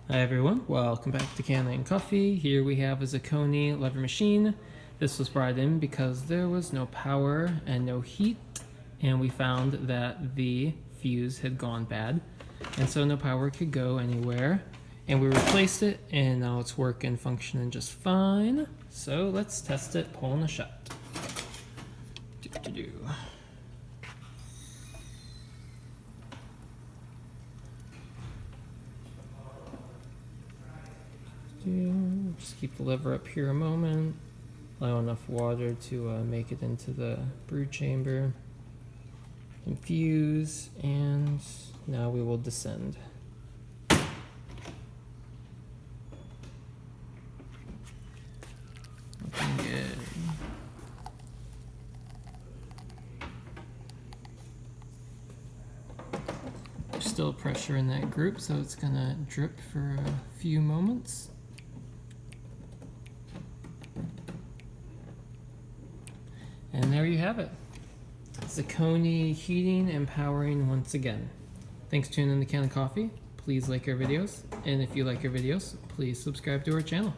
Hi everyone, welcome back to Kanen Coffee. Here we have a Zacconi lever machine. This was brought in because there was no power and no heat, and we found that the fuse had gone bad, and so no power could go anywhere. And we replaced it, and now it's working, functioning just fine. So let's test it, pulling a shot. Just keep the lever up here a moment, allow enough water to make it into the brew chamber, infuse, and now we will descend. Looking good. There's still pressure in that group, so it's gonna drip for a few moments. And there you have it. Zacconi heating and powering once again. Thanks for tuning in to Kanen Coffee. Please like our videos. And if you like our videos, please subscribe to our channel.